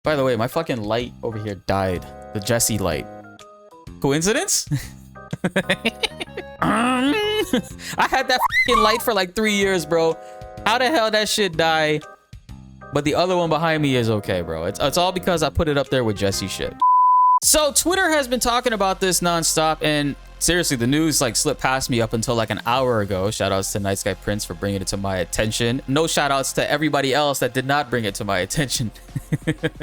By the way, my fucking light over here died. The Jesse light. Coincidence? I had that fucking light for like 3 years, bro. How the hell that shit die? But the other one behind me is okay, bro. It's all because I put it up there with Jesse shit. So Twitter has been talking about this nonstop, and seriously, the news like slipped past me up until like an hour ago. Shout outs to Nice Guy Prince for bringing it to my attention. No shout outs to everybody else that did not bring it to my attention.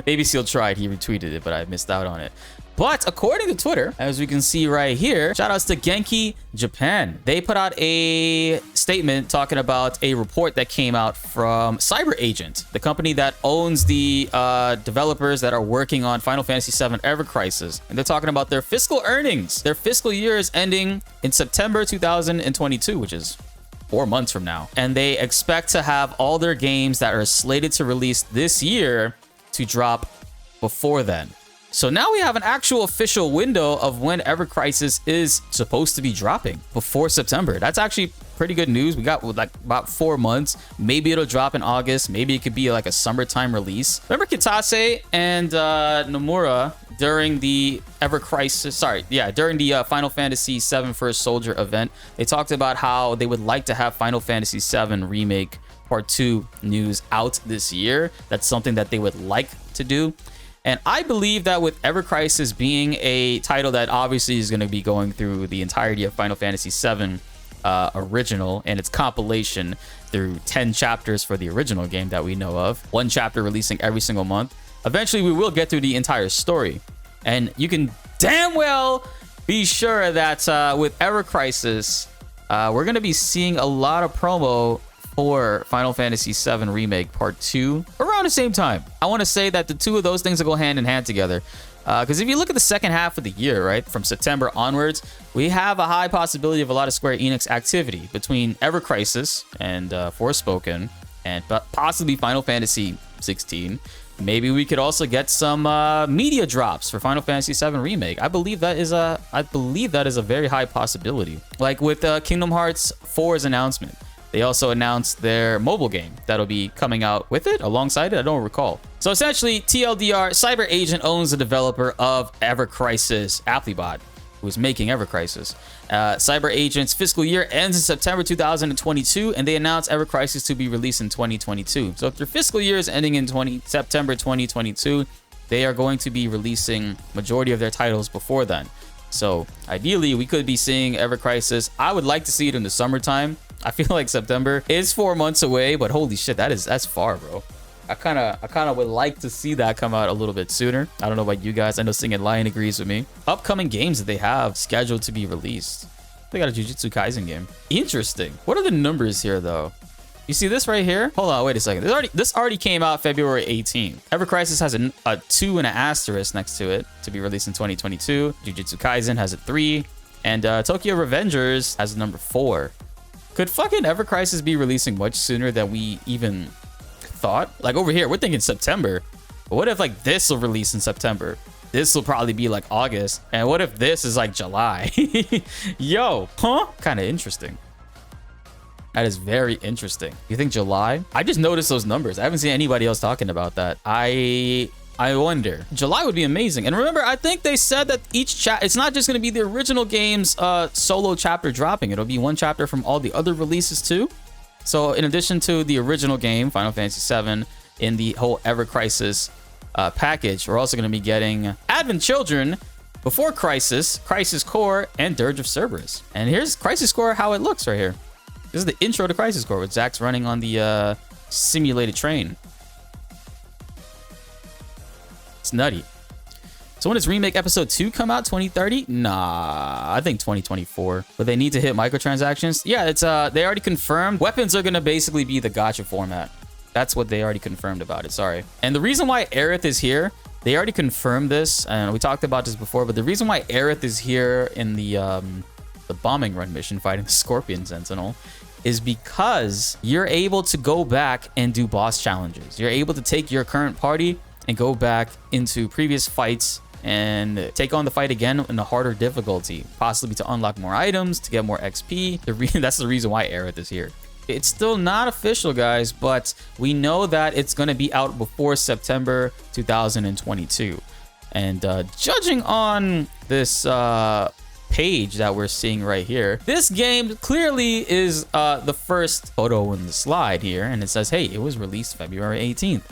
Baby Seal tried, he retweeted it, but I missed out on it. But according to Twitter, as we can see right here, shout outs to Genki Japan. They put out a statement talking about a report that came out from Cyber Agent, the company that owns the developers that are working on Final Fantasy VII Ever Crisis. And they're talking about their fiscal earnings. Their fiscal year is ending in September 2022, which is 4 months from now. And they expect to have all their games that are slated to release this year to drop before then. So now we have an actual official window of when Ever Crisis is supposed to be dropping before September. That's actually pretty good news. We got like about 4 months. Maybe it'll drop in August. Maybe it could be like a summertime release. Remember Kitase and Nomura during the Ever Crisis, during the Final Fantasy VII First Soldier event, they talked about how they would like to have Final Fantasy VII Remake Part 2 news out this year. That's something that they would like to do. And I believe that with Ever Crisis being a title that obviously is going to be going through the entirety of Final Fantasy VII original and its compilation through 10 chapters for the original game that we know of, 1 chapter releasing every single month, eventually we will get through the entire story. And you can damn well be sure that with Ever Crisis, we're going to be seeing a lot of promo for Final Fantasy VII Remake Part 2 around the same time. I want to say that the two of those things will go hand in hand together. Because if you look at the second half of the year, right, from September onwards, we have a high possibility of a lot of Square Enix activity between Ever Crisis and Forspoken, and possibly Final Fantasy 16. Maybe we could also get some media drops for Final Fantasy VII Remake. I believe that is a very high possibility. Like with Kingdom Hearts 4's announcement. They also announced their mobile game that'll be coming out with it, alongside it. I don't recall. So essentially, TLDR, Cyber Agent owns the developer of Ever Crisis, Applebot, who's making Ever Crisis. Cyber Agent's fiscal year ends in September 2022, and they announced Ever Crisis to be released in 2022. So if their fiscal year is ending in September 2022, they are going to be releasing majority of their titles before then. So ideally, we could be seeing Ever Crisis. I would like to see it in the summertime. I feel like September is 4 months away, but holy shit, that's far, bro. I kind of would like to see that come out a little bit sooner. I don't know about you guys. I know Singing Lion agrees with me. Upcoming games that they have scheduled to be released. They got a Jujutsu Kaisen game. Interesting. What are the numbers here, though? You see this right here? Hold on, wait a second. This already came out February 18th. Ever Crisis has a 2 and an asterisk next to it to be released in 2022. Jujutsu Kaisen has a 3. And Tokyo Revengers has a number 4. Could fucking Ever Crisis be releasing much sooner than we even thought? Like over here, we're thinking September. But what if like this will release in September? This will probably be like August. And what if this is like July? Yo, huh? Kind of interesting. That is very interesting. You think July? I just noticed those numbers. I haven't seen anybody else talking about that. I wonder. July would be amazing. And remember, I think they said that each it's not just going to be the original game's solo chapter dropping. It'll be 1 chapter from all the other releases too. So in addition to the original game, Final Fantasy VII, in the whole Ever Crisis package, we're also going to be getting Advent Children, Before Crisis, Crisis Core, and Dirge of Cerberus. And here's Crisis Core, how it looks right here. This is the intro to Crisis Core with Zack's running on the simulated train. It's nutty. So when does Remake Episode 2 come out? 2030? Nah, I think 2024. But they need to hit microtransactions. Yeah, it's they already confirmed. Weapons are gonna basically be the gacha format. That's what they already confirmed about it, sorry. And the reason why Aerith is here, they already confirmed this, and we talked about this before, but the reason why Aerith is here in the bombing run mission fighting the Scorpion Sentinel is because you're able to go back and do boss challenges. You're able to take your current party and go back into previous fights and take on the fight again in a harder difficulty, possibly to unlock more items, to get more XP. That's the reason why Aerith is here. It's still not official, guys, but we know that it's going to be out before September 2022. And judging on this page that we're seeing right here, this game clearly is the first photo in the slide here, and it says, hey, it was released February 18th.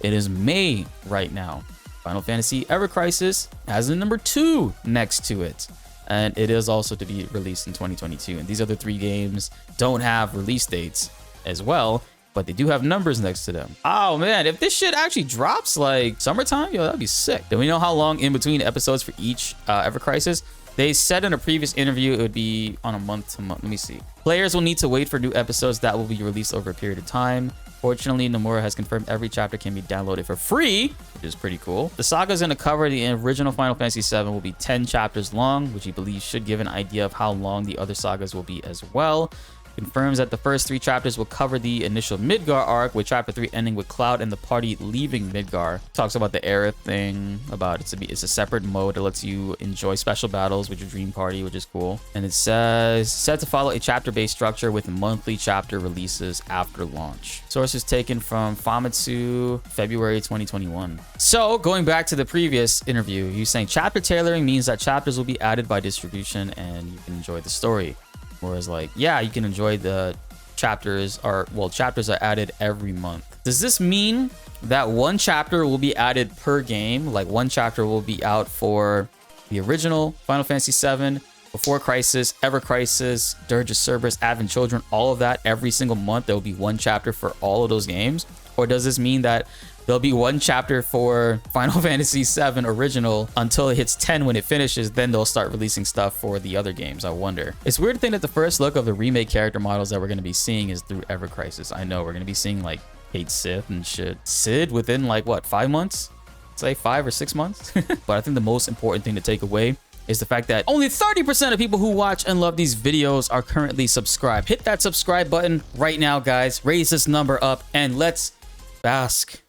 It is May right now. Final Fantasy Ever Crisis has the number 2 next to it, and it is also to be released in 2022. And these other 3 games don't have release dates as well, but they do have numbers next to them. Oh man, if this shit actually drops like summertime, yo, that'd be sick. Do we know how long in between episodes for each Ever Crisis? They said in a previous interview it would be on a month-to-month. Let me see. Players will need to wait for new episodes that will be released over a period of time. Fortunately, Nomura has confirmed every chapter can be downloaded for free, which is pretty cool. The saga is going to cover the original Final Fantasy VII will be 10 chapters long, which he believes should give an idea of how long the other sagas will be as well. Confirms that the first 3 chapters will cover the initial Midgar arc, with chapter 3 ending with Cloud and the party leaving Midgar. Talks about the Aerith thing, about it's a separate mode that lets you enjoy special battles with your dream party, which is cool. And it says set to follow a chapter-based structure with monthly chapter releases after launch. Source is taken from Famitsu, February 2021. So going back to the previous interview, he's saying chapter tailoring means that chapters will be added by distribution and you can enjoy the story. Whereas like, yeah, you can enjoy the chapters chapters are added every month. Does this mean that one chapter will be added per game? Like one chapter will be out for the original Final Fantasy VII, Before Crisis, Ever Crisis, Dirge of Cerberus, Advent Children, all of that every single month. There will be one chapter for all of those games? Or does this mean that there'll be one chapter for Final Fantasy VII Original until it hits 10 when it finishes, then they'll start releasing stuff for the other games? I wonder. It's weird to think that the first look of the remake character models that we're going to be seeing is through Ever Crisis. I know we're going to be seeing like Kate Sith and shit. Sid within like what, 5 months? Say 5 or 6 months? But I think the most important thing to take away is the fact that only 30% of people who watch and love these videos are currently subscribed. Hit that subscribe button right now, guys. Raise this number up and let's bask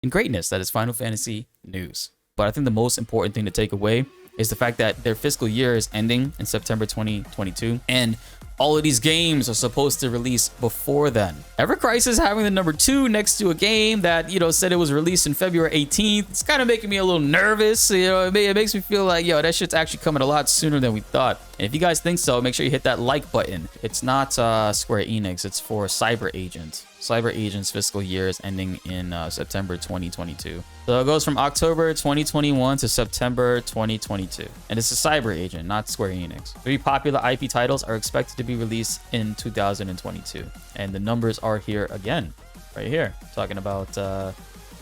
in greatness. That is Final Fantasy news. But I think the most important thing to take away is the fact that their fiscal year is ending in September 2022, and all of these games are supposed to release before then. Ever Crisis having the number 2 next to a game that, you know, said it was released in February 18th. It's kind of making me a little nervous. You know, it makes me feel like, yo, that shit's actually coming a lot sooner than we thought. And if you guys think so, make sure you hit that like button. It's not Square Enix, it's for Cyber Agent. Cyber Agent's fiscal year is ending in September 2022. So it goes from October 2021 to September 2022. And it's a Cyber Agent, not Square Enix. 3 popular IP titles are expected to be released in 2022. And the numbers are here again, right here. Talking about, you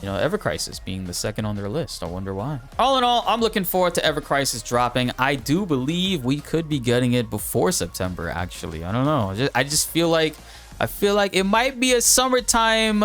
know, Ever Crisis being the second on their list. I wonder why. All in all, I'm looking forward to Ever Crisis dropping. I do believe we could be getting it before September, actually. I don't know. I just feel like it might be a summertime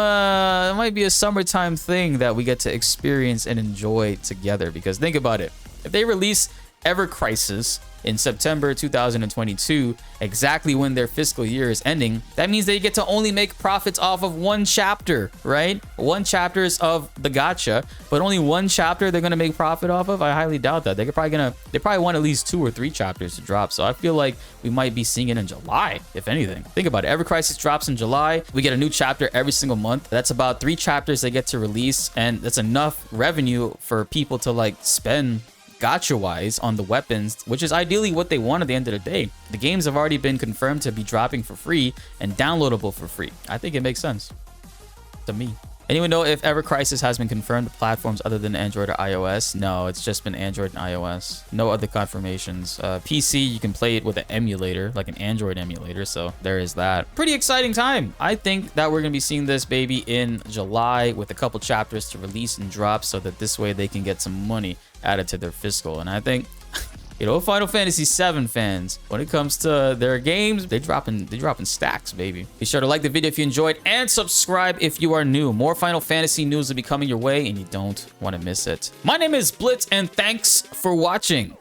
thing that we get to experience and enjoy together. Because think about it. If they release Ever Crisis in September 2022, exactly when their fiscal year is ending, that means they get to only make profits off of 1 chapter, right? 1 chapters of the gacha, but only 1 chapter they're gonna make profit off of. I highly doubt that. They probably want at least 2 or 3 chapters to drop. So I feel like we might be seeing it in July, if anything. Think about it. Ever Crisis drops in July. We get a new chapter every single month. That's about 3 chapters they get to release, and that's enough revenue for people to like spend gacha wise on the weapons, which is ideally what they want at the end of the day. The games have already been confirmed to be dropping for free and downloadable for free. I think it makes sense to me. Anyone know if Ever Crisis has been confirmed to platforms other than Android or iOS? No, it's just been Android and iOS. No other confirmations. PC, you can play it with an emulator, like an Android emulator, so there is that. Pretty exciting time. I think that we're going to be seeing this baby in July with a couple chapters to release and drop so that this way they can get some money added to their fiscal. And I think, you know, Final Fantasy VII fans, when it comes to their games, they dropping stacks, baby. Be sure to like the video if you enjoyed and subscribe if you are new. More Final Fantasy news will be coming your way and you don't want to miss it. My name is BltzZ and thanks for watching.